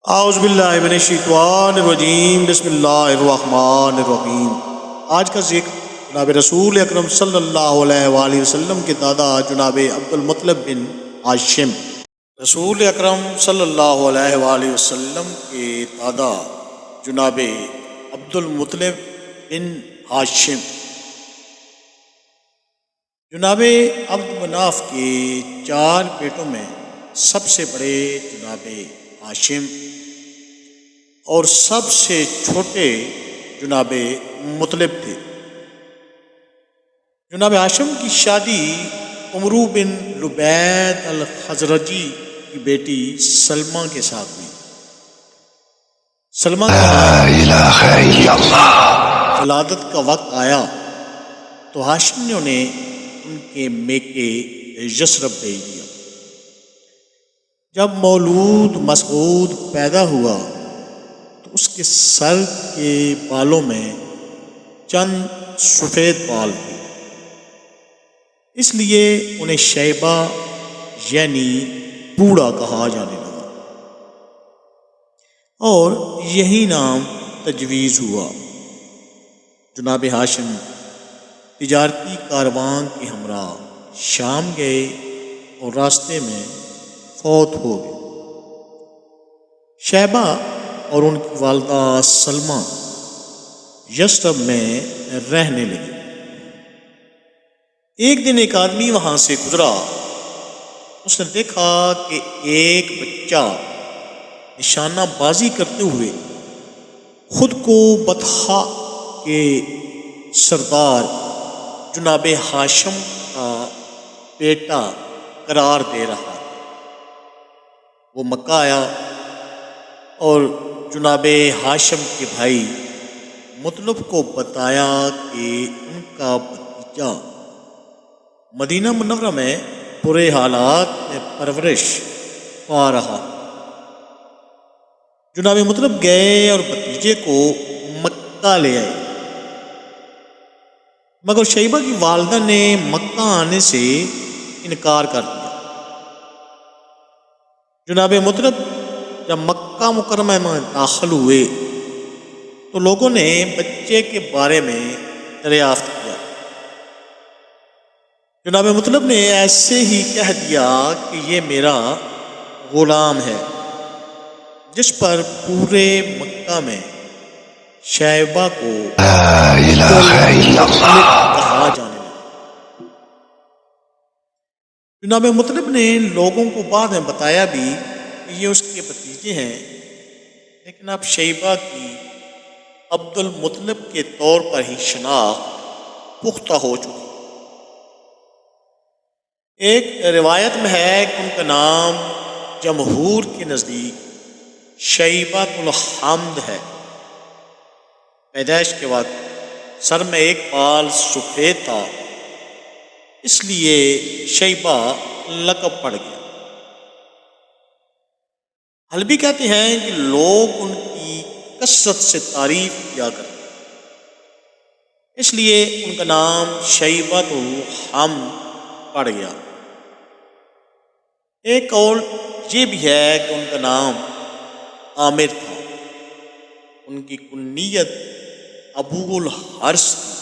اعوذ باللہ من الشیطان الرجیم، بسم اللہ الرحمن الرحیم۔ آج کا ذکر جناب رسول اکرم صلی اللہ علیہ وآلہ وسلم کے دادا جناب عبد المطلب بن ہاشم۔ رسول اکرم صلی اللہ علیہ وآلہ وسلم کے دادا جناب عبد المطلب بن ہاشم جناب عبد مناف کے 4 بیٹوں میں سب سے بڑے جناب ہاشم اور سب سے چھوٹے جناب مطلب تھے۔ جناب ہاشم کی شادی عمرو بن لبید الخزرجی کی بیٹی سلمہ کے ساتھ ہوئی۔ سلمہ کی ولادت کا وقت آیا تو ہاشم نے انہیں ان کے میکے یثرب بھیج دیا۔ جب مولود مسعود پیدا ہوا تو اس کے سر کے بالوں میں چند سفید بال تھے، اس لیے انہیں شیبہ یعنی بوڑھا کہا جانے لگا اور یہی نام تجویز ہوا۔ جناب ہاشم تجارتی کاروان کے ہمراہ شام گئے اور راستے میں فوت ہو گئے۔ شیبہ اور ان کی والدہ سلمہ یثرب میں رہنے لگے۔ ایک دن ایک آدمی وہاں سے گزرا، اس نے دیکھا کہ ایک بچہ نشانہ بازی کرتے ہوئے خود کو بطحا کے سردار جناب ہاشم کا بیٹا قرار دے رہا۔ وہ مکہ آیا اور جناب ہاشم کے بھائی مطلب کو بتایا کہ ان کا بھتیجا مدینہ منورہ میں برے حالات میں پرورش پا رہا۔ جناب مطلب گئے اور بھتیجے کو مکہ لے آئے، مگر شیبہ کی والدہ نے مکہ آنے سے انکار کر دیا۔ جناب مطلب جب مکہ مکرمہ میں داخل ہوئے تو لوگوں نے بچے کے بارے میں دریافت کیا۔ جناب مطلب نے ایسے ہی کہہ دیا کہ یہ میرا غلام ہے، جس پر پورے مکہ میں شیبہ کو کہا جانے لگا۔ جناب مطلب نے لوگوں کو بعد میں بتایا بھی کہ یہ اس کے بھتیجے ہیں، لیکن اب شیبہ کی عبد المطلب کے طور پر ہی شناخت پختہ ہو چکی۔ ایک روایت میں ہے کہ ان کا نام جمہور کے نزدیک شیبہ الحمد ہے۔ پیدائش کے وقت سر میں ایک بال سفید تھا، اس لیے شیبہ لقب پڑ گیا۔ حلبی کہتے ہیں کہ لوگ ان کی کثرت سے تعریف کیا کرتے، اس لیے ان کا نام شیبہ الحمد پڑ گیا۔ ایک قول یہ بھی ہے کہ ان کا نام عامر تھا، ان کی کنیت ابو الحرث تھی۔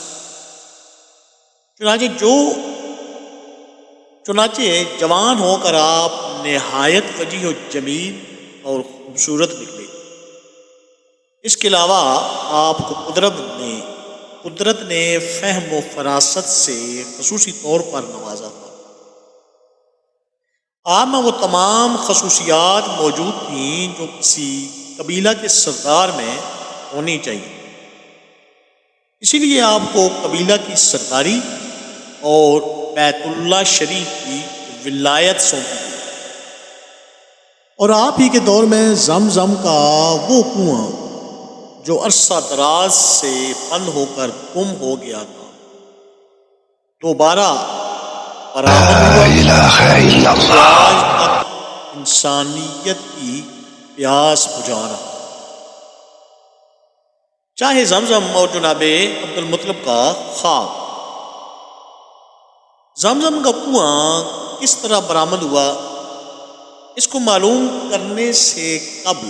چنانچہ جوان ہو کر آپ نہایت وجیح و جمیل اور خوبصورت نکلے۔ اس کے علاوہ آپ کو قدرت نے فہم و فراست سے خصوصی طور پر نوازا تھا۔ آپ میں وہ تمام خصوصیات موجود تھیں جو کسی قبیلہ کے سردار میں ہونی چاہیے، اسی لیے آپ کو قبیلہ کی سرداری اور بیت اللہ شریف کی ولایت سونپی گئی، اور آپ ہی کے دور میں زمزم کا وہ کنواں جو عرصہ دراز سے بند ہو کر گم ہو گیا تھا دوبارہ برآمد ہوا، آج تک انسانیت کی پیاس بجھا رہا۔ چاہے زمزم اور جناب عبد المطلب کا خواب۔ زمزم کا کنواں کس طرح برآمد ہوا، اس کو معلوم کرنے سے قبل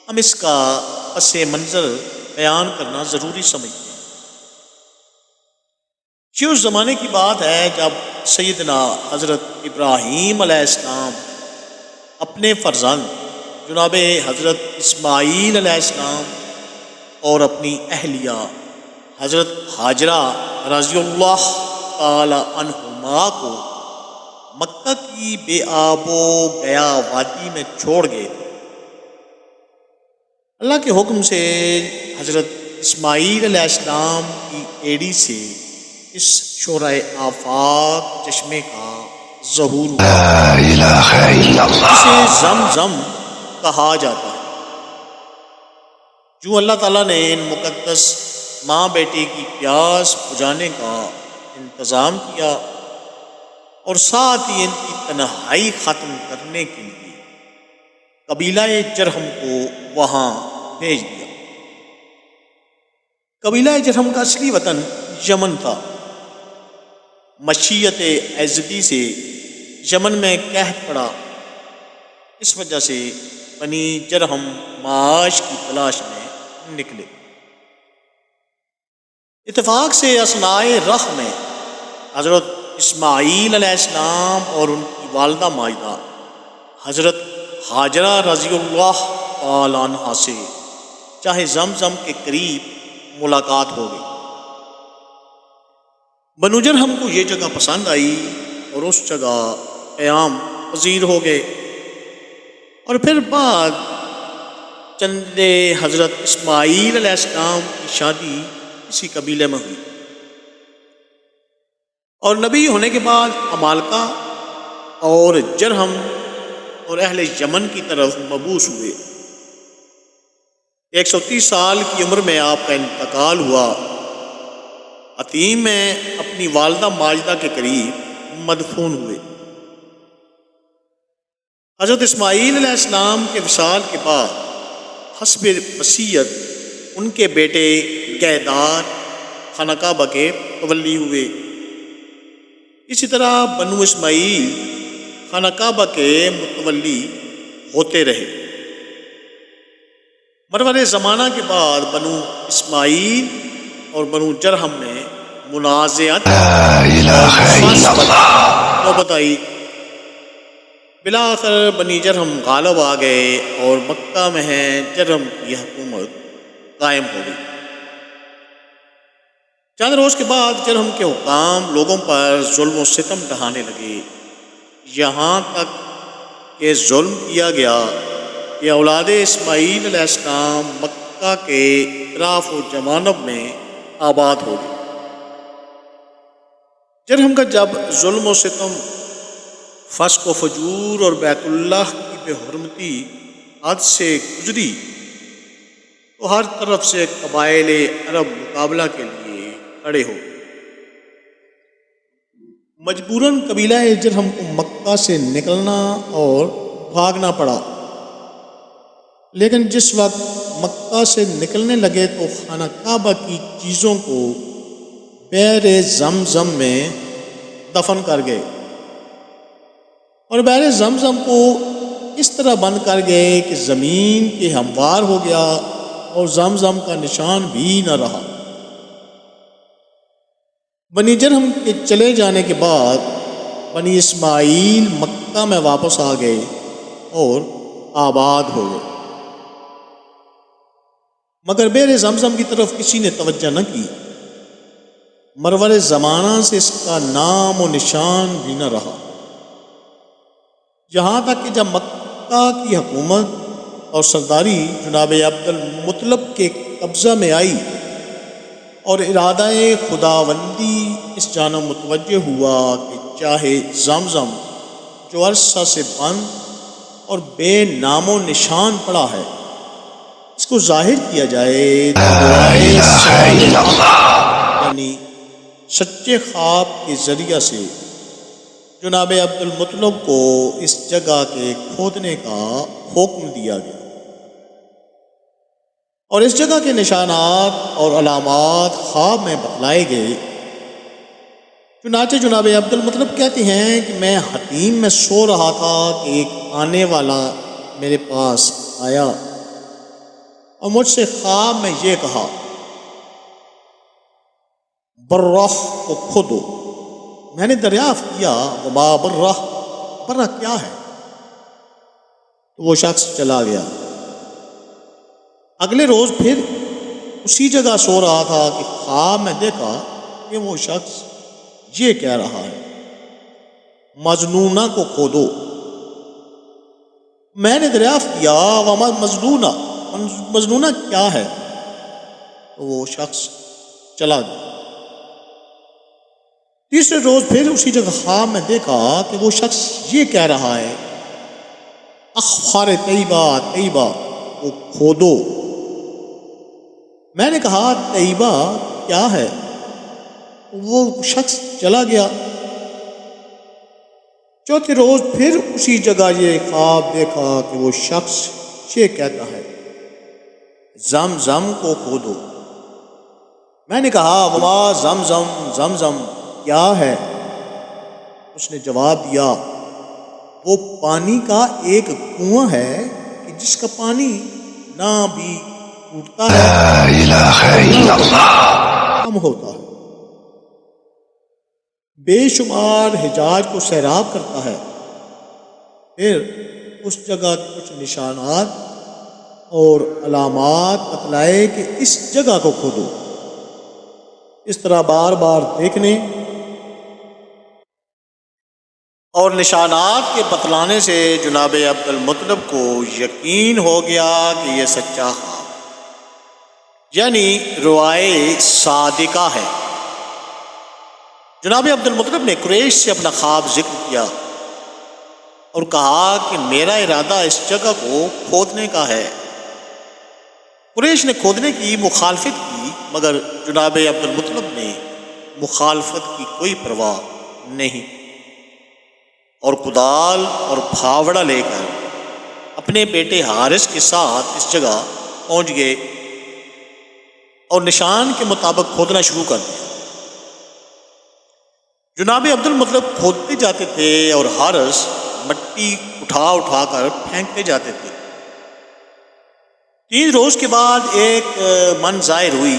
ہم اس کا پس منظر بیان کرنا ضروری سمجھتے ہیں۔ یہ اس زمانے کی بات ہے جب سیدنا حضرت ابراہیم علیہ السلام اپنے فرزند جناب حضرت اسماعیل علیہ السلام اور اپنی اہلیہ حضرت ہاجرہ رضی اللہ تعالی عنہما کو مکہ کی بے آب و گیا وادی میں چھوڑ گئے تھے۔ اللہ کے حکم سے حضرت اسماعیل علیہ السلام کی ایڑی سے اس شورائے آفاق چشمے کا ظہور ہوا، لا الہ الا اللہ، جسے زمزم کہا جاتا ہے۔ جو اللہ تعالیٰ نے ان مقدس ماں بیٹے کی پیاس بجھانے کا انتظام کیا اور ساتھ ہی ان کی تنہائی ختم کرنے کے لیے قبیلہ جرہم کو وہاں بھیج دیا۔ قبیلہ جرہم کا اصلی وطن یمن تھا۔ مشیت ایزدی سے یمن میں قحط پڑا، اس وجہ سے بنی جرہم معاش کی تلاش میں نکلے۔ اتفاق سے اثناء رخ میں حضرت اسماعیل علیہ السلام اور ان کی والدہ ماجدہ حضرت ہاجرہ رضی اللہ تعالی عنہا سے چاہے زمزم کے قریب ملاقات ہو گئی۔ بنو جرہم کو یہ جگہ پسند آئی اور اس جگہ قیام پذیر ہو گئے، اور پھر بعد چند حضرت اسماعیل علیہ السلام کی شادی اسی قبیلے میں ہوئی، اور نبی ہونے کے بعد عمالقہ اور جرہم اور اہل یمن کی طرف مبعوث ہوئے۔ 130 سال کی عمر میں آپ کا انتقال ہوا۔ عتیم میں اپنی والدہ ماجدہ کے قریب مدفون ہوئے۔ حضرت اسماعیل علیہ السلام کے وصال کے بعد حسب وصیت ان کے بیٹے کیدار خانہ کعبہ کے تولی ہوئے۔ اسی طرح بنو اسماعیل خانہ کعبہ کے متولی ہوتے رہے۔ مرور زمانہ کے بعد بنو اسماعیل اور بنو جرہم میں منازعت لا الہ الا اللہ، نوبت آئی۔ بلاخر بنی جرہم غالب آ گئے اور مکہ میں جرہم کی حکومت قائم ہو گئی۔ چند روز کے بعد جرہم کے حکام لوگوں پر ظلم و ستم ڈھانے لگے، یہاں تک کہ ظلم کیا گیا کہ اولاد اسماعیل علیہ السلام مکہ کے اطراف و جوانب میں آباد ہو گئے۔ جرہم کا جب ظلم و ستم، فسق و فجور اور بیت اللہ کی بے حرمتی حد سے گزری تو ہر طرف سے قبائل عرب مقابلہ کے لیے کھڑے ہو گئے۔ مجبوراً قبیلہ جرہم کو مکہ سے نکلنا اور بھاگنا پڑا، لیکن جس وقت مکہ سے نکلنے لگے تو خانہ کعبہ کی چیزوں کو بئر زمزم میں دفن کر گئے، اور بئر زمزم کو اس طرح بند کر گئے کہ زمین کے ہموار ہو گیا اور زمزم کا نشان بھی نہ رہا۔ بنی جرہم کے چلے جانے کے بعد بنی اسماعیل مکہ میں واپس آ گئے اور آباد ہو گئے، مگر بئر زمزم کی طرف کسی نے توجہ نہ کی۔ مرور زمانہ سے اس کا نام و نشان بھی نہ رہا، یہاں تک کہ جب مکہ کی حکومت اور سرداری جناب عبد المطلب کے قبضہ میں آئی اور ارادہ خداوندی اس جانب متوجہ ہوا کہ چاہے زمزم جو عرصہ سے بند اور بے نام و نشان پڑا ہے اس کو ظاہر کیا جائے تو لا الہ الا اللہ، یعنی سچے خواب کے ذریعہ سے جناب عبد المطلب کو اس جگہ کے کھودنے کا حکم دیا گیا، اور اس جگہ کے نشانات اور علامات خواب میں بتلائے گئے۔ چنانچہ جناب عبد المطلب کہتے ہیں کہ میں حتیم میں سو رہا تھا کہ ایک آنے والا میرے پاس آیا اور مجھ سے خواب میں یہ کہا برہ کو کھودو. میں نے دریافت کیا وما برہ، برہ کیا ہے؟ تو وہ شخص چلا گیا. اگلے روز پھر اسی جگہ سو رہا تھا کہ خواب میں دیکھا کہ وہ شخص یہ کہہ رہا ہے مجنونہ کو کھودو. میں نے دریافت کیا وما مجنونہ، مجنونہ کیا ہے؟ تو وہ شخص چلا گیا. تیسرے روز پھر اسی جگہ خواب میں دیکھا کہ وہ شخص یہ کہہ رہا ہے اخفار طیبہ، طیبہ کو کھودو. میں نے کہا طیبہ کیا ہے؟ وہ شخص چلا گیا. چوتھے روز پھر اسی جگہ یہ خواب دیکھا کہ وہ شخص یہ کہتا ہے زمزم کو کھودو. میں نے کہا وما زمزم، زمزم کیا ہے؟ اس نے جواب دیا وہ پانی کا ایک کنواں ہے کہ جس کا پانی نہ بھی ٹوٹتا ہے لا إله إلا الله. کم ہوتا ہے، بے شمار حجاج کو سیراب کرتا ہے. پھر اس جگہ کے کچھ نشانات اور علامات بتلائے کہ اس جگہ کو کھودو. اس طرح بار بار دیکھنے اور نشانات کے بتلانے سے جناب عبد المطلب کو یقین ہو گیا کہ یہ سچا خواب یعنی رؤیا صادقہ ہے. جناب عبد المطلب نے قریش سے اپنا خواب ذکر کیا اور کہا کہ میرا ارادہ اس جگہ کو کھودنے کا ہے. قریش نے کھودنے کی مخالفت کی مگر جناب عبد المطلب نے مخالفت کی کوئی پرواہ نہیں اور کدال اور پھاوڑا لے کر اپنے بیٹے حارث کے ساتھ اس جگہ پہنچ گئے اور نشان کے مطابق کھودنا شروع کر دیا. جناب عبد المطلب کھودتے جاتے تھے اور حارث مٹی اٹھا اٹھا کر پھینکتے جاتے تھے. 3 روز کے بعد ایک من ظاہر ہوئی.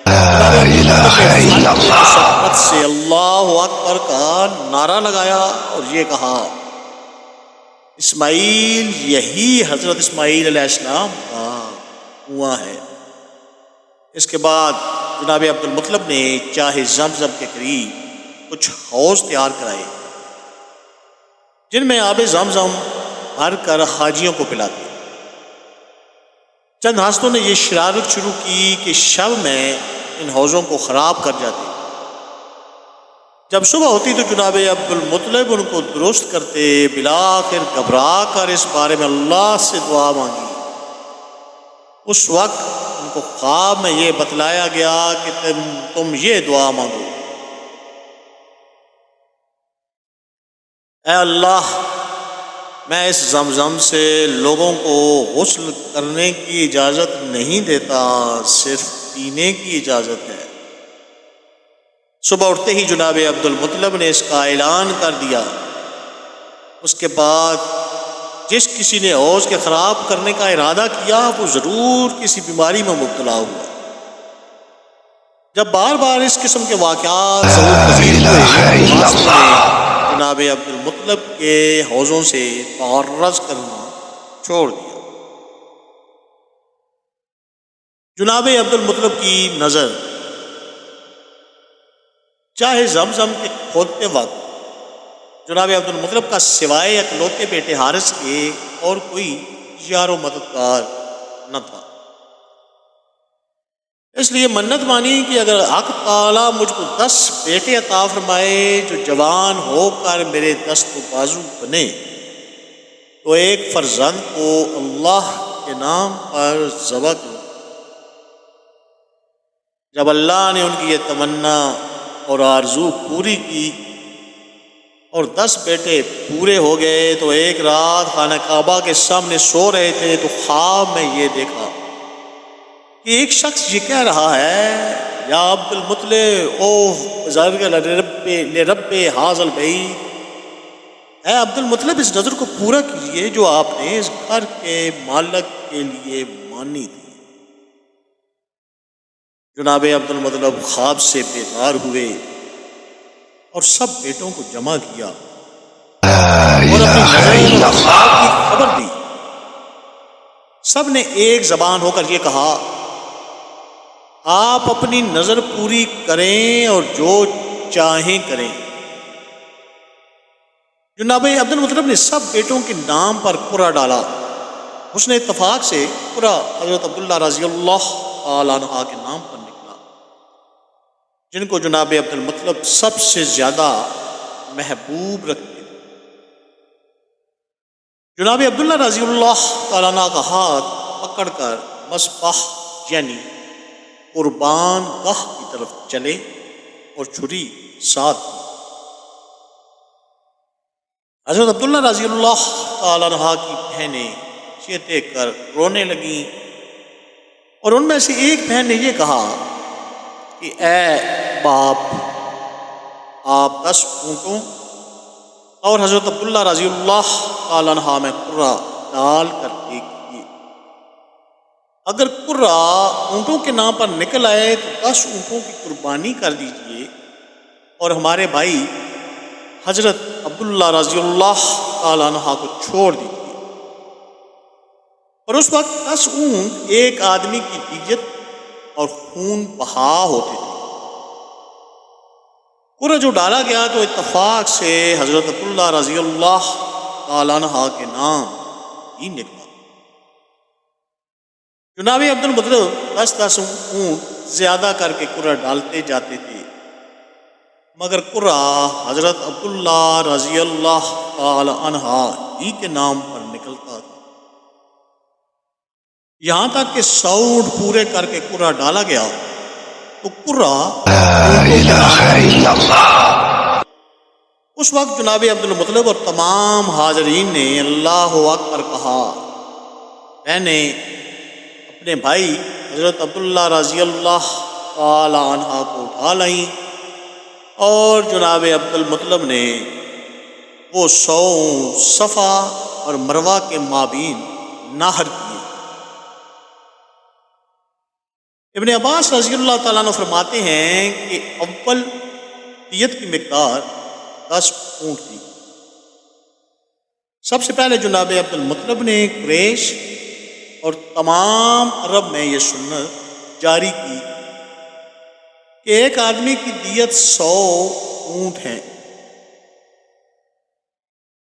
لا إله إلا الله. شفقت سے اللہ اکبر کا نعرہ لگایا اور یہ کہا اسماعیل، یہی حضرت اسماعیل علیہ السلام کا کنواں ہے. اس کے بعد جناب عبد المطلب نے چاہے زمزم کے قریب کچھ حوض تیار کرائے جن میں آب زمزم بھر کر حاجیوں کو پلاتے. چند حاسدوں نے یہ شرارت شروع کی کہ شب میں ان حوضوں کو خراب کر جاتے. جب صبح ہوتی تو جناب عبد المطلب ان کو درست کرتے. بلاخر گھبرا کر اس بارے میں اللہ سے دعا مانگی. اس وقت ان کو خواب میں یہ بتلایا گیا کہ تم یہ دعا مانگو اے اللہ میں اس زمزم سے لوگوں کو غسل کرنے کی اجازت نہیں دیتا، صرف پینے کی اجازت ہے. صبح اٹھتے ہی جناب عبد المطلب نے اس کا اعلان کر دیا. اس کے بعد جس کسی نے حوض کے خراب کرنے کا ارادہ کیا وہ ضرور کسی بیماری میں مبتلا ہوا. جب بار بار اس قسم کے واقعات ضرور پذیر ہوئے جناب عبد المطلب کے حوضوں سے تعرض کرنا چھوڑ دیا. جناب عبد المطلب کی نظر چاہے زمزم کے کھودتے وقت جناب عبد المطلب کا سوائے اکلوتے بیٹے حارث کے اور کوئی یار و مددگار نہ تھا. اس لیے منت مانی کہ اگر حق تعالیٰ مجھ کو 10 بیٹے عطا فرمائے جو جوان ہو کر میرے دست و بازو بنے تو ایک فرزند کو اللہ کے نام پر ذبح کروں. جب اللہ نے ان کی یہ تمنا اور آرزو پوری کی اور 10 بیٹے پورے ہو گئے تو ایک رات خانہ کعبہ کے سامنے سو رہے تھے تو خواب میں یہ دیکھا کہ ایک شخص یہ کہہ رہا ہے یا عبد المطلب او رب حاض البعید، اے عبد المطلب اس نظر کو پورا کیجیے جو آپ نے اس گھر کے مالک کے لیے مانی تھی۔ جناب عبد المطلب خواب سے بیدار ہوئے اور سب بیٹوں کو جمع کیا اور اپنی نظر اور خواب کی خبر دی۔ سب نے ایک زبان ہو کر یہ کہا، آپ اپنی نظر پوری کریں اور جو چاہیں کریں۔ جناب عبد المطلب نے سب بیٹوں کے نام پر قرعہ ڈالا۔ حسن اتفاق سے قرعہ حضرت عبداللہ رضی اللہ تعالیٰ عنہ کے نام پر نکلا، جن کو جناب عبد المطلب سب سے زیادہ محبوب رکھتے تھے۔ جناب عبداللہ رضی اللہ تعالیٰ عنہ کا ہاتھ پکڑ کر مذبح یعنی قربان گاہ کی طرف چلے اور چھری ساتھ دی۔ حضرت عبداللہ رضی اللہ تعالیٰ عنہ کی بہنیں یہ دیکھ کر رونے لگیں اور ان میں سے ایک بہن نے یہ کہا کہ اے باپ، آپ 10 اونٹوں اور حضرت عبداللہ رضی اللہ تعالیٰ عنہ میں قرعہ ڈال کر دیکھیے، اگر قرعہ اونٹوں کے نام پر نکل آئے تو 10 اونٹوں کی قربانی کر دیجیے اور ہمارے بھائی حضرت عبداللہ رضی اللہ تعالیٰ عنہ کو چھوڑ دیجیے۔ اور اس وقت 10 اونٹ ایک آدمی کی دیت اور خون بہا ہوتے تھے۔ قرعہ جو ڈالا گیا تو اتفاق سے حضرت عبداللہ رضی اللہ تعالیٰ عنہ کے نام ہی نکلا۔ جناب عبد المطلب 10 اونٹ زیادہ کر کے قرعہ ڈالتے جاتے تھے، مگر قرعہ حضرت عبداللہ رضی اللہ تعالی عنہ ہی کے نام پر نکلتا تھا، یہاں تک کہ 100 اونٹ پورے کر کے قرعہ ڈالا گیا تو قرعہ اس وقت جناب عبد المطلب اور تمام حاضرین نے اللہ اکبر کہا۔ میں نے اپنے بھائی حضرت عبداللہ رضی اللہ تعالی عنہ کو اٹھا لائیں اور جناب عبد المطلب نے وہ 100 صفا اور مروہ کے مابین نہر کیے۔ ابن عباس رضی اللہ تعالیٰ عنہ فرماتے ہیں کہ اول دیت کی مقدار 10 اونٹ تھی۔ سب سے پہلے جناب عبد المطلب نے قریش اور تمام عرب میں یہ سنت جاری کی کہ ایک آدمی کی دیت 100 اونٹ ہیں،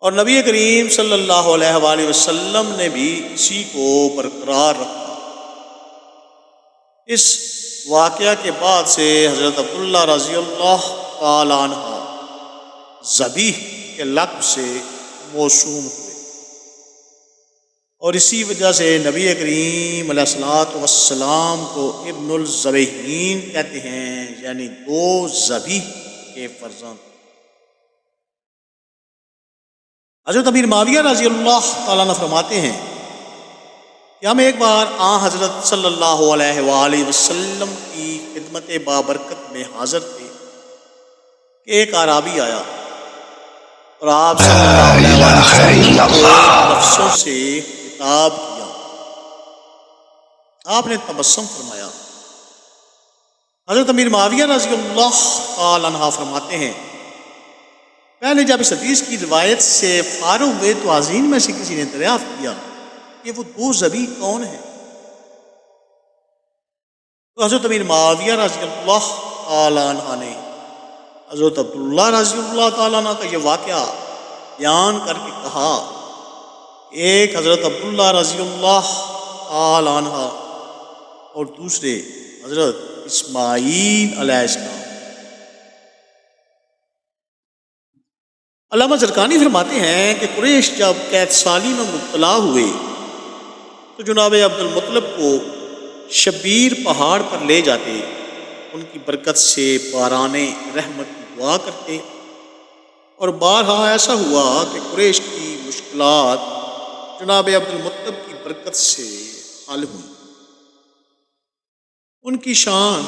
اور نبی کریم صلی اللہ علیہ وآلہ وسلم نے بھی اسی کو برقرار رکھا۔ اس واقعہ کے بعد سے حضرت عبداللہ رضی اللہ تعالی عنہ ذبیح کے لقب سے موسوم ہوئے، اور اسی وجہ سے نبی کریم علیہ الصلوۃ والسلام کو ابن الذبیحین کہتے ہیں، یعنی 2 ذبیح کے فرزند۔ حضرت امیر معاویہ رضی اللہ تعالیٰ عنہ فرماتے ہیں کہ ہم ایک بار حضرت صلی اللہ علیہ وآلہ وسلم کی خدمت بابرکت میں حاضر تھے کہ ایک اعرابی آیا اور آپ صلی اللہ علیہ وسلم کو لفظوں سے خطاب کیا۔ آپ نے تبسم فرمایا۔ حضرت امیر معاویہ رضی اللہ تعالی عنہ فرماتے ہیں پہلے جب اس حدیث کی روایت سے فارغ ہوئے تو حاضرین میں سے کسی نے دریافت کیا کہ وہ 2 ذبیح کون ہیں؟ تو حضرت امیر معاویہ رضی اللہ تعالی عنہ نے حضرت عبداللہ رضی اللہ تعالیٰ عنہ کا یہ واقعہ بیان کر کے کہا، ایک حضرت عبداللہ رضی اللہ تعالیٰ عنہ اور دوسرے حضرت اسماعیل علیہ السلام۔ علامہ زرقانی فرماتے ہیں کہ قریش جب قید سالی میں مبتلا ہوئے تو جناب عبد المطلب کو شبیر پہاڑ پر لے جاتے، ان کی برکت سے باران رحمت کی دعا کرتے، اور بارہا ایسا ہوا کہ قریش کی مشکلات جناب عبد المطلب کی برکت سے حل ہوئی۔ ان کی شان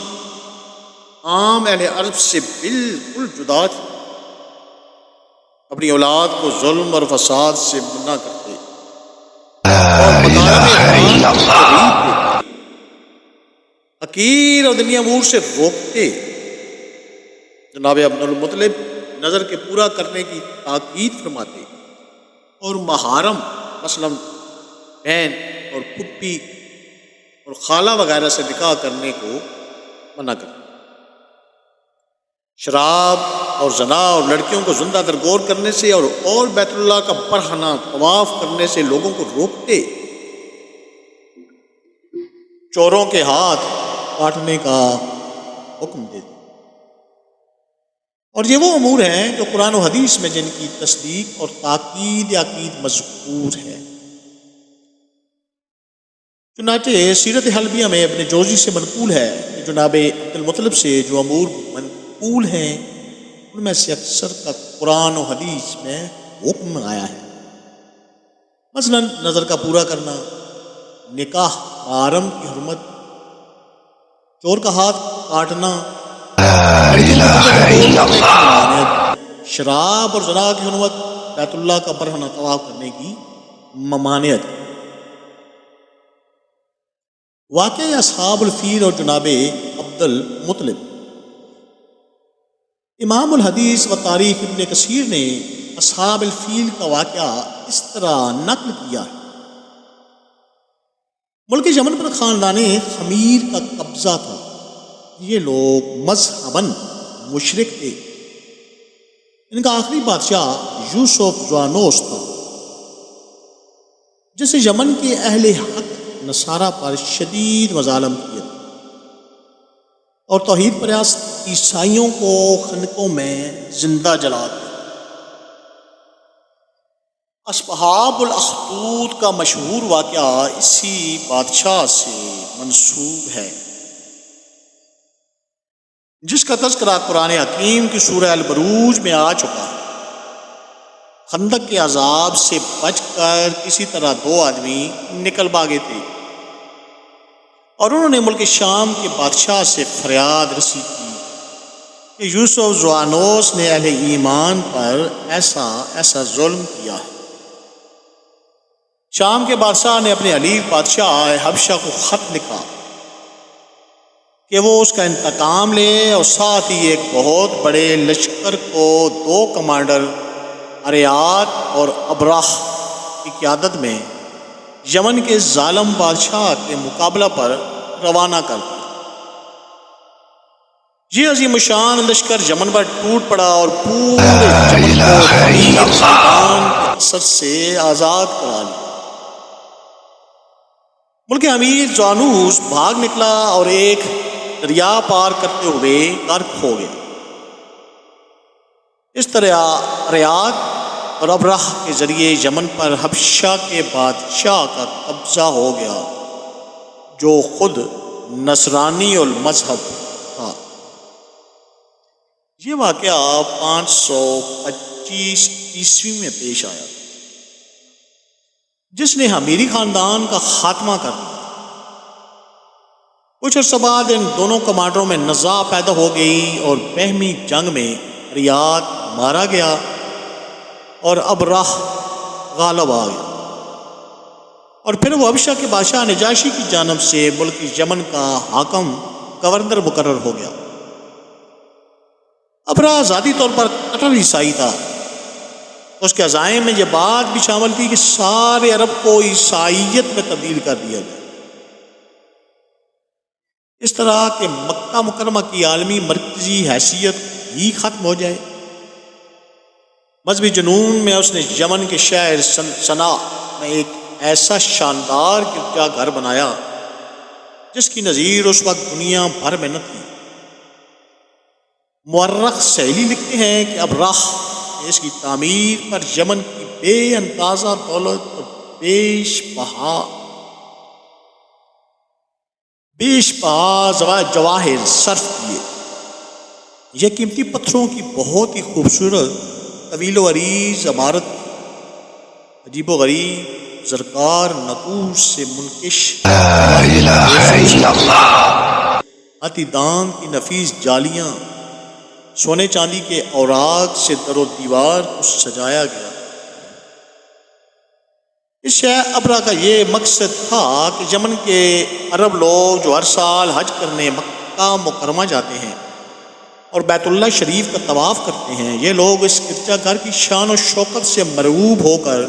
عام اہل عرب سے بالکل جدا تھی۔ اب اپنی اولاد کو ظلم اور فساد سے منع کرتے اور لا إله إلا الله حقیر اور دنیا امور سے روکتے. جناب عبد المطلب نظر کے پورا کرنے کی تاکید فرماتے اور محارم مثلا بہن اور پھپھی اور خالہ وغیرہ سے نکاح کرنے کو منع کرتے. شراب اور زنا اور لڑکیوں کو زندہ درگور کرنے سے اور بیت اللہ کا برہنہ طواف کرنے سے لوگوں کو روکتے. چوروں کے ہاتھ کاٹنے کا حکم دیتے. اور یہ وہ امور ہیں جو قرآن و حدیث میں جن کی تصدیق اور تاکید عقید مذکور ہے. چنانچہ سیرت حلبیہ میں ابن جوزی سے منقول ہے کہ جناب عبد المطلب سے جو امور منقول ہیں ان میں سے اکثر کا قرآن و حدیث میں حکم آیا ہے. مثلا نظر کا پورا کرنا، نکاح محرم کی حرمت، چور کا ہاتھ کاٹنا، لا إله إلا الله شراب اور زنا کی حرمت، بیت اللہ کا برہنہ طواف کرنے کی ممانعت. واقعہ اصحاب الفیل اور جناب عبد المطلب. امام الحدیث و تاریخ ابن کثیر نے اصحاب الفیل کا واقعہ اس طرح نقل کیا ہے. ملک یمن پر خاندان خمیر کا قبضہ تھا. یہ لوگ مذہباً مشرک تھے. ان کا آخری بادشاہ یوسف زوانوس تھا جسے یمن کے اہل حق نصارہ پر شدید مظالم کیے اور توحید پرست عیسائیوں کو خندقوں میں زندہ جلا دیا. اصحاب الاخدود کا مشہور واقعہ اسی بادشاہ سے منسوب ہے جس کا تذکرہ قرآن حکیم کی سورہ البروج میں آ چکا ہے. خندق کے عذاب سے بچ کر کسی طرح 2 آدمی نکل بھاگے تھے اور انہوں نے ملک شام کے بادشاہ سے فریاد رسی کی کہ یوسف زوانوس نے اہل ایمان پر ایسا ظلم کیا ہے. شام کے بادشاہ نے اپنے حلیف بادشاہ حبشہ کو خط لکھا کہ وہ اس کا انتقام لے اور ساتھ ہی ایک بہت بڑے لشکر کو 2 کمانڈر اریات اور ابراہ کی قیادت میں یمن کے ظالم بادشاہ کے مقابلہ پر روانہ کر دیا. یہ عظیم شان لشکر یمن پر ٹوٹ پڑا اور پورے یمن کو خمیر سلطان کے اثر سے آزاد کرا لیا. ملک امیر زوانوس بھاگ نکلا اور ایک دریا پار کرتے ہوئے غرق ہو گیا. اس طرح اریات اور ابراہ کے ذریعے یمن پر حبشہ کے بادشاہ کا قبضہ ہو گیا جو خود نصرانی المذہب تھا. یہ واقعہ 525 عیسوی میں پیش آیا جس نے حمیری خاندان کا خاتمہ کر دیا. کچھ عرصہ بعد ان دونوں کمانڈروں میں نزاع پیدا ہو گئی اور بہمی جنگ میں ریاض مارا گیا اور ابراہ غالب آ گیا اور پھر وہ حبشہ کے بادشاہ نجاشی کی جانب سے ملک یمن کا حاکم گورنر مقرر ہو گیا. ابراہ ذاتی طور پر کٹر عیسائی تھا. اس کے عزائم میں یہ بات بھی شامل تھی کہ سارے عرب کو عیسائیت میں تبدیل کر دیا جائے. اس طرح کہ مکہ مکرمہ کی عالمی مرکزی حیثیت ہی ختم ہو جائے. مذہبی جنون میں اس نے یمن کے شہر صنعاء میں ایک ایسا شاندار گرجا گھر بنایا جس کی نظیر اس وقت دنیا بھر میں نہ تھی. مورخ سہیلی لکھتے ہیں کہ ابراہ نے اس کی تعمیر پر یمن کی بے اندازہ دولت اور بیش بہا جواہر صرف کیے. یہ قیمتی پتھروں کی بہت ہی خوبصورت طویل و عریض عمارت عجیب و غریب زرکار نقوش سے منکش لا الہ الا اللہ ہاتھی دانت کی نفیس جالیاں سونے چاندی کے اوراق سے در و دیوار کو سجایا گیا۔ اس شہ ابرا کا یہ مقصد تھا کہ یمن کے عرب لوگ جو ہر سال حج کرنے مکہ مکرمہ جاتے ہیں اور بیت اللہ شریف کا طواف کرتے ہیں، یہ لوگ اس گرجا گھر کی شان و شوکت سے مرعوب ہو کر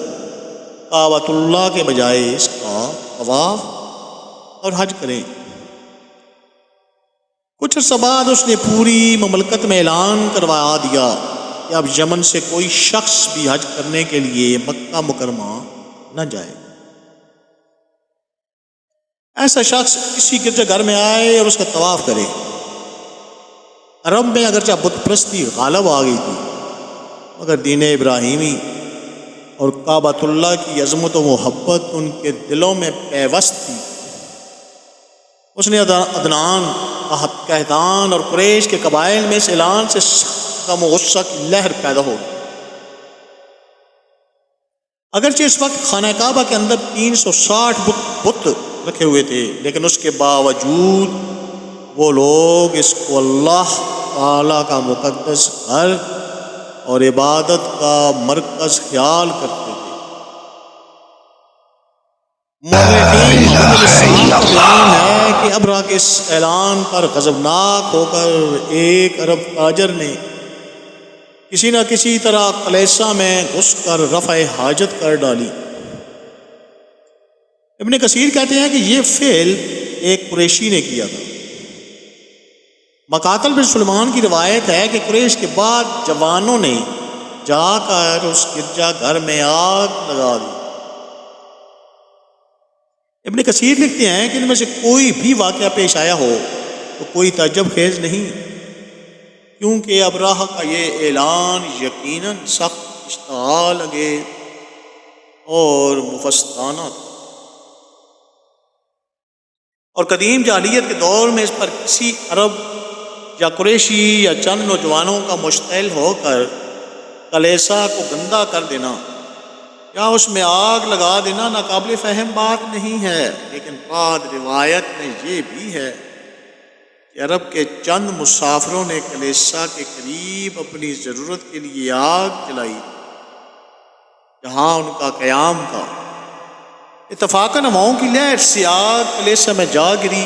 کعبۃ اللہ کے بجائے اس کا طواف اور حج کریں۔ کچھ عرصہ بعد اس نے پوری مملکت میں اعلان کروا دیا کہ اب یمن سے کوئی شخص بھی حج کرنے کے لیے مکہ مکرمہ نہ جائے۔ ایسا شخص کسی گرجا گھر میں آئے اور اس کا طواف کرے۔ عرب میں اگرچہ بت پرستی غالب آ گئی تھی، مگر دین ابراہیمی اور کعبۃ اللہ کی عظمت و محبت ان کے دلوں میں پیوست تھی۔ اس نے عدنان، قحطان اور قریش کے قبائل میں اس اعلان سے غم و غصہ کی لہر پیدا ہو گئی۔ اگرچہ اس وقت خانہ کعبہ کے اندر 360 بت رکھے ہوئے تھے، لیکن اس کے باوجود وہ لوگ اس کو اللہ تعالیٰ کا مقدس گھر اور عبادت کا مرکز خیال کرتے تھے۔ مورخین محمد بن اسحاق کا بیان ہے کہ ابرا کے اس اعلان پر غضبناک ہو کر ایک عرب تاجر نے کسی نہ کسی طرح قلیصہ میں گھس کر رفع حاجت کر ڈالی۔ ابن کثیر کہتے ہیں کہ یہ فعل ایک قریشی نے کیا تھا۔ مقاتل بن سلیمان کی روایت ہے کہ قریش کے بعد جوانوں نے جا کر اس گرجا گھر میں آگ لگا دی۔ ابن کثیر لکھتے ہیں کہ ان میں سے کوئی بھی واقعہ پیش آیا ہو تو کوئی تعجب خیز نہیں، کیونکہ ابراہ کا یہ اعلان یقیناً سخت اشتعال انگیز اور مفسدانہ تھا، اور قدیم جاہلیت کے دور میں اس پر کسی عرب یا قریشی یا چند نوجوانوں کا مشتعل ہو کر کلیسا کو گندہ کر دینا یا اس میں آگ لگا دینا ناقابل فہم بات نہیں ہے، لیکن بعد روایت میں یہ بھی ہے کہ عرب کے چند مسافروں نے کلیسا کے قریب اپنی ضرورت کے لیے آگ جلائی جہاں ان کا قیام تھا۔ اتفاقاً ہواؤں کی لہر سے آگ کلیسا میں جا گری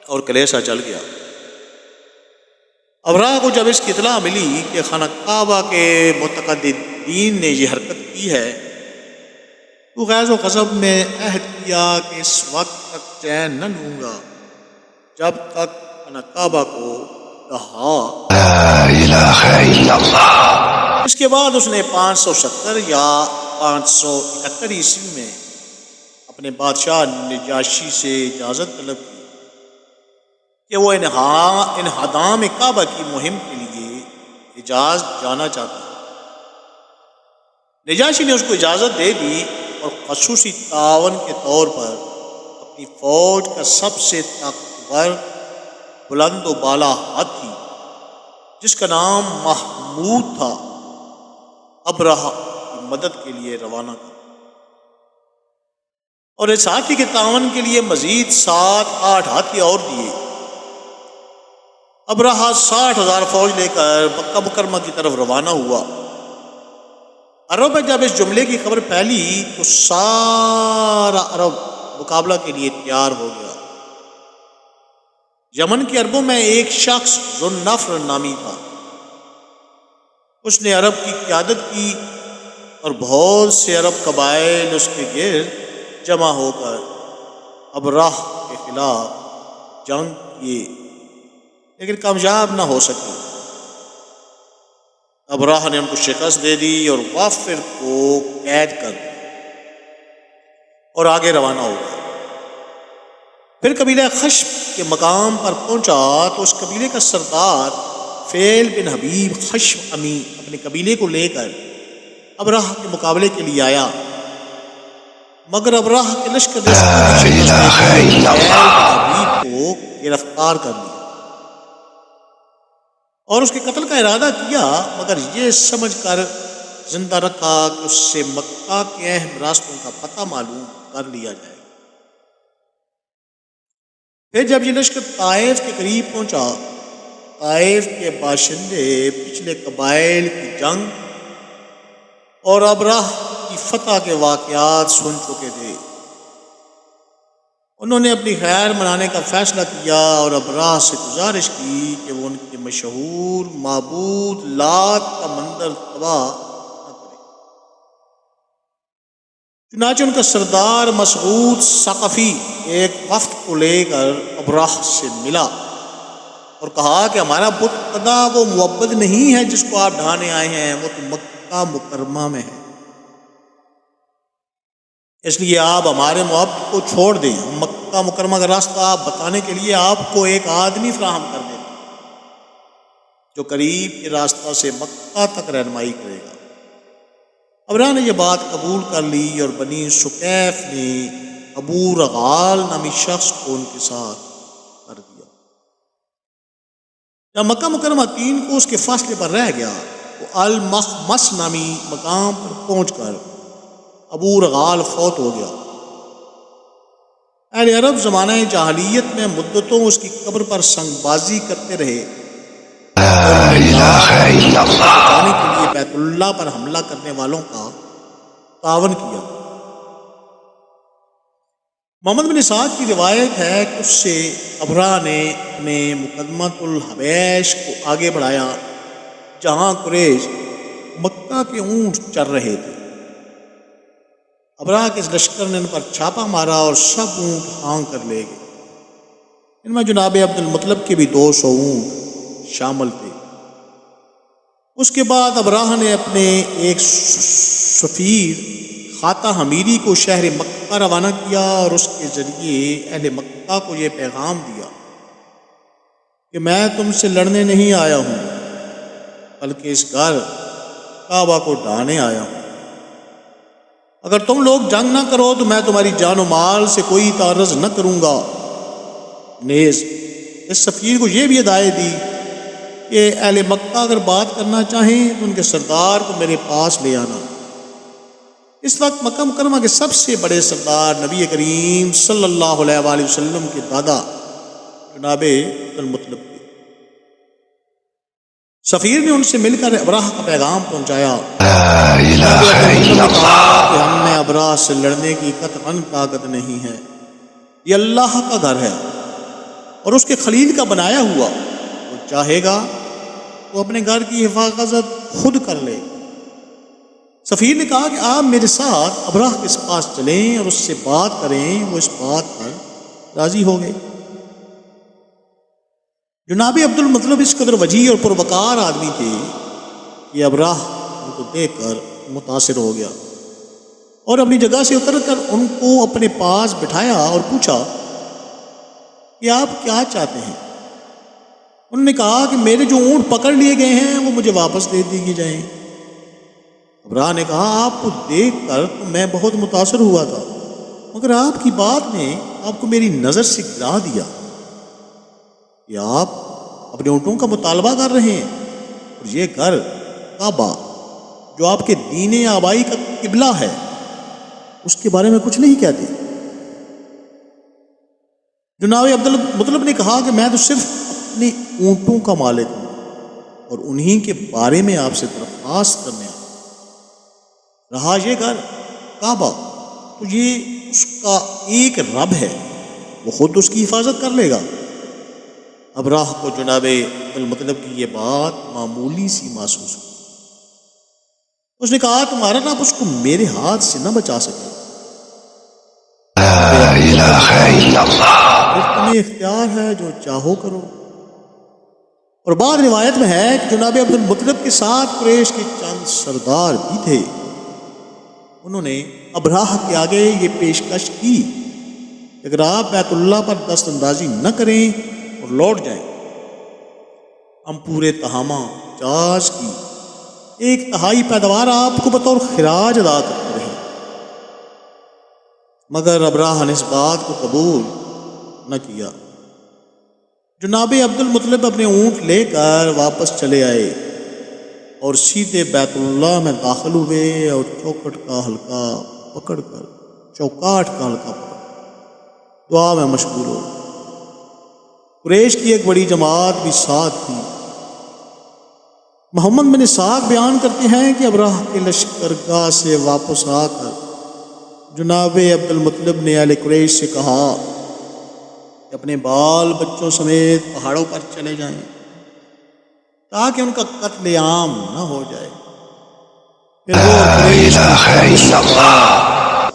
اور کلیسا جل گیا۔ ابراہ کو جب اس کی اطلاع ملی کہ خانہ کعبہ کے متقدین نے یہ حرکت کی ہے تو غیظ و غضب میں عہد کیا کہ اس وقت تک چین نہ لوں گا جب تک خانہ کعبہ کو دہا۔ لا الہ الا اللہ۔ اس کے بعد اس نے 570 یا 571 عیسوی میں اپنے بادشاہ نجاشی سے اجازت طلب کی کہ وہ انہدام کعبہ کی مہم کے لیے حجاز جانا چاہتا ہے۔ نجاشی نے اس کو اجازت دے دی اور خصوصی تعاون کے طور پر اپنی فوج کا سب سے طاقتور بلند و بالا ہاتھی جس کا نام محمود تھا ابرہہ کی مدد کے لیے روانہ کیا، اور اس ہاتھی کے تعاون کے لیے مزید 7-8 ہاتھی اور دیے۔ ابرہہ 60,000 فوج لے کر مکہ مکرمہ کی طرف روانہ ہوا۔ عرب میں جب اس جملے کی خبر پھیلی تو سارا عرب مقابلہ کے لیے تیار ہو گیا۔ یمن کے عربوں میں ایک شخص ذو النفر نامی تھا، اس نے عرب کی قیادت کی اور بہت سے عرب قبائل اس کے گرد جمع ہو کر ابرہہ کے خلاف جنگ کیے، لیکن کامیاب نہ ہو سکے۔ ابرہہ نے ان کو شکست دے دی اور وافر کو قید کر اور آگے روانہ ہو گیا۔ پھر قبیلہ خشب کے مقام پر پہنچا تو اس قبیلے کا سردار فیل بن حبیب خشب امی اپنے قبیلے کو لے کر ابرہہ کے مقابلے کے لیے آیا، مگر ابرہہ کے لشکر نے فیل بن حبیب کو گرفتار کر لیا اور اس کے قتل کا ارادہ کیا، مگر یہ سمجھ کر زندہ رکھا کہ اس سے مکہ کے اہم راستوں کا پتہ معلوم کر لیا جائے۔ پھر جب یہ لشکر طائف کے قریب پہنچا طائف کے باشندے پچھلے قبائل کی جنگ اور ابراہ کی فتح کے واقعات سن چکے تھے۔ انہوں نے اپنی خیر منانے کا فیصلہ کیا اور ابراہ سے گزارش کی کہ وہ ان کے مشہور معبود لات کا مندر تباہ نہ کرے۔ چنانچہ ان کا سردار مسعود ثقفی ایک وفد کو لے کر ابراہ سے ملا اور کہا کہ ہمارا بت خدا وہ معبد نہیں ہے جس کو آپ ڈھانے آئے ہیں، وہ تو مکہ مکرمہ میں ہے، اس لیے آپ ہمارے معبد کو چھوڑ دیں، ہم مکہ مکرمہ کا راستہ آپ بتانے کے لیے آپ کو ایک آدمی فراہم کر دیں جو قریب کے راستہ سے مکہ تک رہنمائی کرے گا۔ ابراہ نے یہ بات قبول کر لی اور بنی سقیف نے ابو رغال نامی شخص کو ان کے ساتھ کر دیا۔ جب مکہ مکرمہ 3 کوس کے فاصلے پر رہ گیا تو المخمس نامی مقام پر پہنچ کر ابو رغال فوت ہو گیا۔ اہل عرب زمانہ جاہلیت میں مدتوں اس کی قبر پر سنگ بازی کرتے رہے لا الہ الا اللہ بچانے کے لیے بیت اللہ پر حملہ کرنے والوں کا تعاون کیا۔ محمد بن اسحاق کی روایت ہے کہ اس سے ابراہ نے اپنے مقدمۃ الحبیش کو آگے بڑھایا جہاں قریش مکہ کے اونٹ چر رہے تھے۔ ابراہ کے اس لشکر نے ان پر چھاپا مارا اور سب اونٹ ہانک کر لے گئے۔ ان میں جناب عبد المطلب کے بھی 200 اونٹ شامل تھے۔ اس کے بعد ابراہ نے اپنے ایک سفیر خاطہ حمیری کو شہر مکہ روانہ کیا اور اس کے ذریعے اہل مکہ کو یہ پیغام دیا کہ میں تم سے لڑنے نہیں آیا ہوں بلکہ اس گھر کعبہ کو ڈھانے آیا ہوں۔ اگر تم لوگ جنگ نہ کرو تو میں تمہاری جان و مال سے کوئی تعرض نہ کروں گا۔ نیز اس سفیر کو یہ بھی ہدایت دی کہ اہل مکہ اگر بات کرنا چاہیں تو ان کے سردار کو میرے پاس لے آنا۔ اس وقت مکہ مکرمہ کے سب سے بڑے سردار نبی کریم صلی اللہ علیہ وآلہ وسلم کے دادا جناب عبد المطلب تھے۔ سفیر نے ان سے مل کر ابراہ کا پیغام پہنچایا۔ لا الہ الا اللہ کہ ہم میں ابراہ سے لڑنے کی قطعاً طاقت نہیں ہے، یہ اللہ کا گھر ہے اور اس کے خلیل کا بنایا ہوا، وہ چاہے گا وہ اپنے گھر کی حفاظت خود کر لے۔ سفیر نے کہا کہ آپ میرے ساتھ ابراہ کے پاس چلیں اور اس سے بات کریں۔ وہ اس بات پر راضی ہو گئے۔ جناب عبد المطلب اس قدر وجیح اور پروقار آدمی تھے کہ ابراہ ان کو دیکھ کر متاثر ہو گیا اور اپنی جگہ سے اتر کر ان کو اپنے پاس بٹھایا اور پوچھا کہ آپ کیا چاہتے ہیں؟ انہوں نے کہا کہ میرے جو اونٹ پکڑ لیے گئے ہیں وہ مجھے واپس دے دیے جائیں۔ ابراہ نے کہا آپ کو دیکھ کر تو میں بہت متاثر ہوا تھا، مگر آپ کی بات نے آپ کو میری نظر سے گرا دیا کہ آپ اپنے اونٹوں کا مطالبہ کر رہے ہیں اور یہ گھر کعبہ جو آپ کے دین آبائی کا قبلہ ہے اس کے بارے میں کچھ نہیں کہتے۔ جناب عبد المطلب نے کہا کہ میں تو صرف اپنے اونٹوں کا مالک ہوں اور انہی کے بارے میں آپ سے درخواست کرنے آیا۔ رہا یہ گھر کعبہ تو یہ اس کا ایک رب ہے، وہ خود اس کی حفاظت کر لے گا۔ ابراہ کو جناب عبد المطلب کی یہ بات معمولی سی محسوس ہوئی۔ اس نے کہا تمہارا رب اس کو میرے ہاتھ سے نہ بچا سکے، لا الہ الا اللہ پھر تمہیں اختیار ہے جو چاہو کرو۔ اور بعد روایت میں ہے کہ جناب عبد المطلب کے ساتھ قریش کے چند سردار بھی تھے۔ انہوں نے ابراہ کے آگے یہ پیشکش کی کہ اگر آپ بیت اللہ پر دست اندازی نہ کریں اور لوٹ جائیں ہم پورے تہامہ جاز کی 1/3 پیداوار آپ کو بطور خراج ادا کرتے رہیں۔ مگر ابراہ نے اس بات کو قبول نہ کیا۔ جناب عبد المطلب اپنے اونٹ لے کر واپس چلے آئے اور سیدھے بیت اللہ میں داخل ہوئے اور چوکاٹ کا حلقہ پکڑ دعا میں مشغول ہو۔ قریش کی ایک بڑی جماعت بھی ساتھ تھی۔ محمد بن اسحاق بیان کرتے ہیں کہ ابراہ کے لشکرگاہ سے واپس آ کر جناب عبد المطلب نے اہل قریش سے کہا کہ اپنے بال بچوں سمیت پہاڑوں پر چلے جائیں تاکہ ان کا قتل عام نہ ہو جائے۔ پھر وہ لا قریش إله إلا الله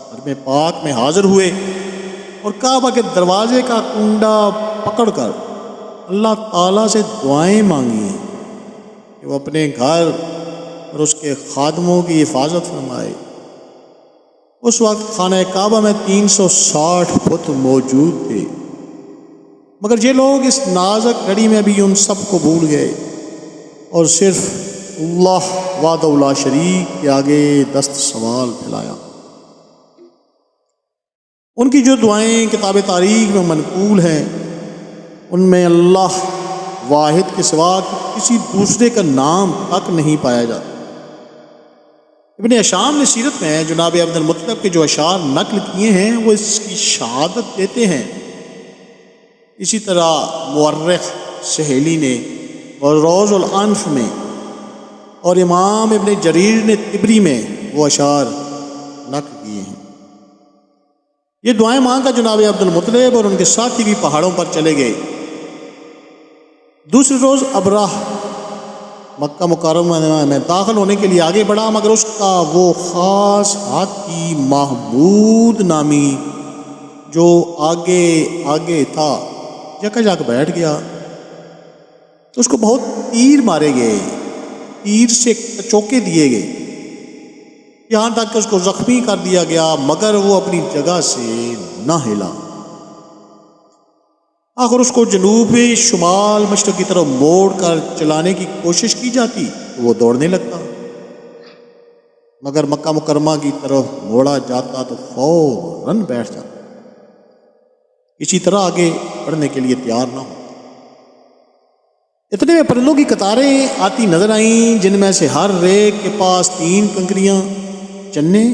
حرم پاک میں حاضر ہوئے اور کعبہ کے دروازے کا کنڈا پکڑ کر اللہ تعالیٰ سے دعائیں مانگی کہ وہ اپنے گھر اور اس کے خادموں کی حفاظت فرمائے۔ اس وقت خانہ کعبہ میں 360 بت موجود تھے، مگر یہ لوگ اس نازک گھڑی میں بھی ان سب کو بھول گئے اور صرف اللہ وحدہ لا شریک کے آگے دست سوال پھیلایا۔ ان کی جو دعائیں کتاب تاریخ میں منقول ہیں ان میں اللہ واحد کے سوا کسی دوسرے کا نام تک نہیں پایا جاتا۔ ابن اشام نے سیرت میں جناب عبد المطلب کے جو اشعار نقل کیے ہیں وہ اس کی شہادت دیتے ہیں۔ اسی طرح مورخ سہیلی نے روض الانف میں اور امام ابن جریر نے طبری میں وہ اشعار نقل کیے ہیں۔ یہ دعائیں مانگ کر جناب عبد المطلب اور ان کے ساتھی بھی پہاڑوں پر چلے گئے۔ دوسرے روز ابراہ مکہ مکرمہ میں داخل ہونے کے لیے آگے بڑھا، مگر اس کا وہ خاص ہاتھی محمود نامی جو آگے آگے تھا یکا جا کے بیٹھ گیا تو اس کو بہت تیر مارے گئے، تیر سے چوکے دیے گئے، یہاں تک کہ اس کو زخمی کر دیا گیا، مگر وہ اپنی جگہ سے نہ ہلا۔ آخر اس کو جنوب شمال مشرق کی طرف موڑ کر چلانے کی کوشش کی جاتی تو وہ دوڑنے لگتا، مگر مکہ مکرمہ کی طرف موڑا جاتا تو فوراً بیٹھ جاتا، اسی طرح آگے بڑھنے کے لیے تیار نہ ہو۔ اتنے میں پرندوں کی قطاریں آتی نظر آئیں جن میں سے ہر ایک کے پاس 3 کنکریاں چنے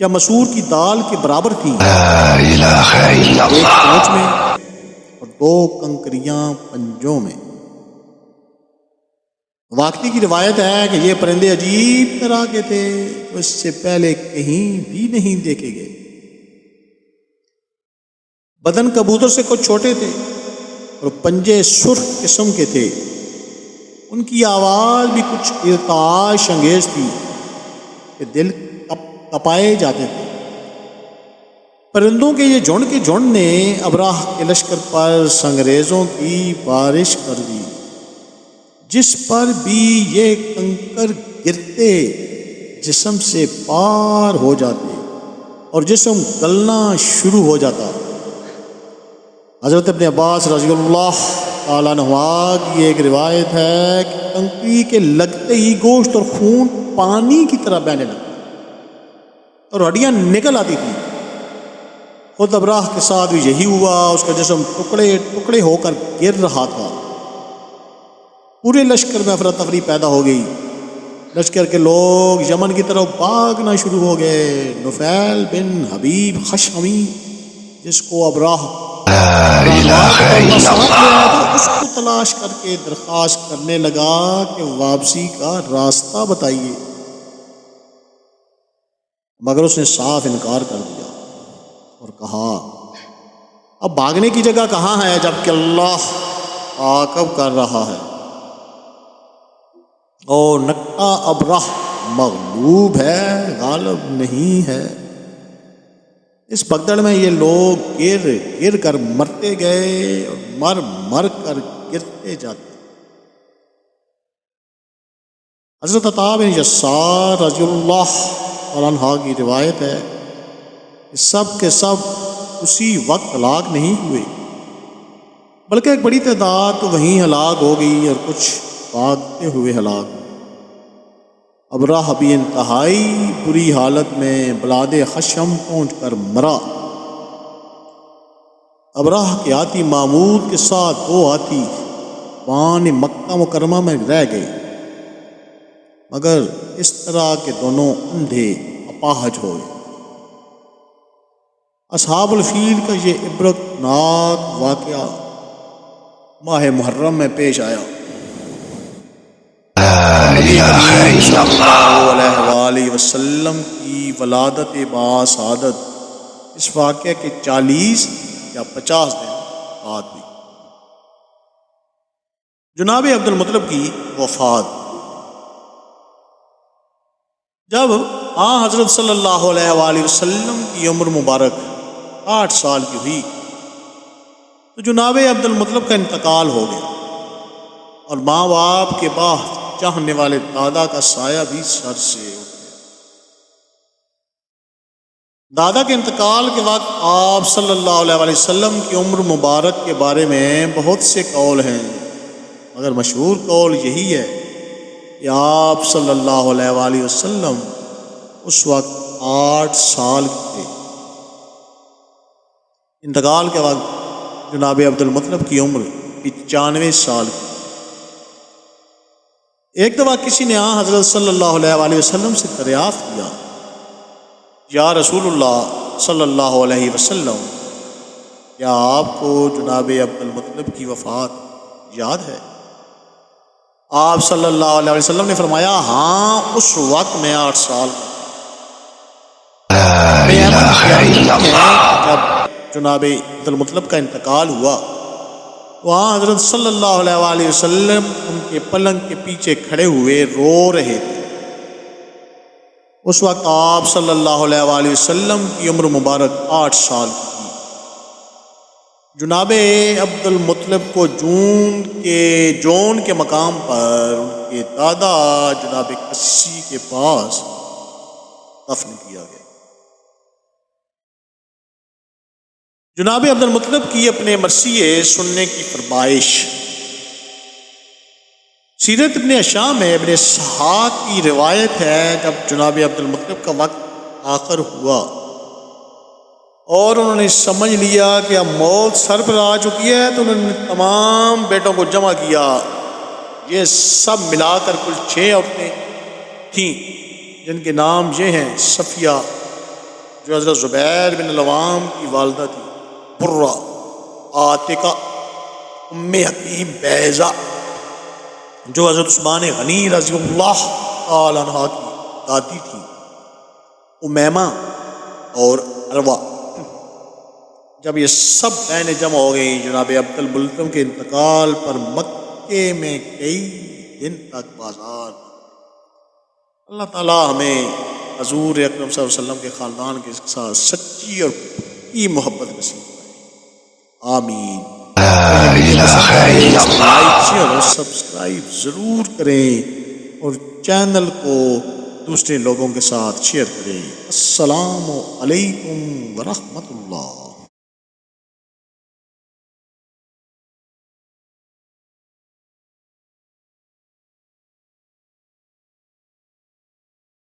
یا مسور کی دال کے برابر تھیں، لا إله إلا ایک الله پونچھ میں اور 2 کنکریاں پنجوں میں۔ واقعی کی روایت ہے کہ یہ پرندے عجیب طرح کے تھے جو اس سے پہلے کہیں بھی نہیں دیکھے گئے۔ بدن کبوتر سے کچھ چھوٹے تھے اور پنجے سرخ قسم کے تھے، ان کی آواز بھی کچھ ارتعاش انگیز تھی کہ دل کپائے جاتے تھے۔ پرندوں کے یہ جھنڈ کے جھنڈ نے ابراہ کے لشکر پر سنگریزوں کی بارش کر دی، جس پر بھی یہ کنکر گرتے جسم سے پار ہو جاتے اور جسم گلنا شروع ہو جاتا۔ حضرت ابن عباس رضی اللہ تعالیٰ عنہ کی ایک روایت ہے کہ کنکری کے لگتے ہی گوشت اور خون پانی کی طرح بہنے لگتا اور ہڈیاں نکل آتی تھیں۔ خود ابراہ کے ساتھ بھی یہی ہوا، اس کا جسم ٹکڑے ٹکڑے ہو کر گر رہا تھا۔ پورے لشکر میں افراتفری پیدا ہو گئی، لشکر کے لوگ یمن کی طرف بھاگنا شروع ہو گئے۔ نفیل بن حبیب خشمی جس کو ابراہ لا إله إلا الله اس کو تلاش کر کے درخواست کرنے لگا کہ واپسی کا راستہ بتائیے، مگر اس نے صاف انکار کر دیا اور کہا اب بھاگنے کی جگہ کہاں ہے جبکہ اللہ عاقب کر رہا ہے اور نکا ابراہ مغلوب ہے، غالب نہیں ہے۔ اس بگدڑ میں یہ لوگ گر گر کر مرتے گئے اور مر مر کر گرتے جاتے۔ حضرت عطا بن یسار رضی اللہ عنہ کی روایت ہے کہ سب کے سب اسی وقت ہلاک نہیں ہوئے، بلکہ ایک بڑی تعداد تو وہیں ہلاک ہو گئی اور کچھ بھاگتے ہوئے ہلاک ہوئے۔ ابراہ بھی انتہائی بری حالت میں بلاد خشم پہنچ کر مرا۔ ابراہ کے ہاتھی محمود کے ساتھ 2 ہاتھی وان مکہ مکرمہ میں رہ گئے، مگر اس طرح کے دونوں اندھے اپاہج ہو گئے۔ اصحاب الفیل کا یہ عبرتناک واقعہ ماہ محرم میں پیش آیا۔ نبی إله کریم إلا صلی الله اللہ علیہ وسلم کی ولادت باسعادت اس واقعے کے 40 یا 50 دن بعد ہوئی۔ جناب عبد المطلب کی وفات۔ جب حضرت صلی اللہ علیہ وآلہ وسلم کی عمر مبارک 8 سال کی ہوئی تو جناب عبد المطلب کا انتقال ہو گیا، اور ماں باپ کے بعد چاہنے والے دادا کا سایہ بھی سر سے اٹھ گیا۔ دادا کے انتقال کے وقت آپ صلی اللہ علیہ وآلہ وسلم کی عمر مبارک کے بارے میں بہت سے قول ہیں، مگر مشہور قول یہی ہے کہ آپ صلی اللہ علیہ وآلہ وسلم اس وقت 8 سال کے تھے۔ انتقال کے وقت جناب عبد المطلب کی عمر 95 سال کی۔ ایک دفعہ کسی نے حضرت صلی اللہ علیہ وآلہ وسلم سے دریافت کیا، یا رسول اللہ صلی اللہ علیہ وسلم، کیا آپ کو جناب عبد المطلب کی وفات یاد ہے؟ آپ صلی اللہ علیہ وسلم نے فرمایا، ہاں، اس وقت میں 8 سال کا لا إله إلا الله جب جناب عبد المطلب کا انتقال ہوا، وہاں حضرت صلی اللہ علیہ وآلہ وسلم ان کے پلنگ کے پیچھے کھڑے ہوئے رو رہے تھے۔ اس وقت آپ صلی اللہ علیہ وآلہ وسلم کی عمر مبارک 8 سال کی تھی۔ جناب عبد المطلب کو جون کے مقام پر ان کے دادا جناب کسی کے پاس دفن کیا گیا۔ جناب عبد المطلب کی اپنے مرثیے سننے کی فرمائش۔ سیرت ابن ہشام میں ابن اسحاق کی روایت ہے، جب جناب عبد المطلب کا وقت آخر ہوا اور انہوں نے سمجھ لیا کہ اب موت سر پر آ چکی ہے، تو انہوں نے تمام بیٹوں کو جمع کیا۔ یہ سب ملا کر کل 6 عورتیں تھیں، جن کے نام یہ ہیں: صفیہ جو حضرت زبیر بن العوام کی والدہ تھی، برہ، عاتقہ، ام حکیم بیضہ جو حضرت عثمان غنی رضی اللہ تعالیٰ عنہ کی دادی تھی، امیمہ اور عروہ۔ جب یہ سب بہنیں جمع ہو گئیں، جناب عبد المطلب کے انتقال پر مکے میں کئی دن تک بازار۔ اللہ تعالیٰ ہمیں حضور اکرم صلی اللہ علیہ وسلم کے خاندان کے ساتھ سچی اور پکی محبت نصیب کرے، آمین۔ لا إله إلا الله لائک شیئر اور سبسکرائب ضرور کریں، اور چینل کو دوسرے لوگوں کے ساتھ شیئر کریں۔ السلام علیکم ورحمۃ اللہ۔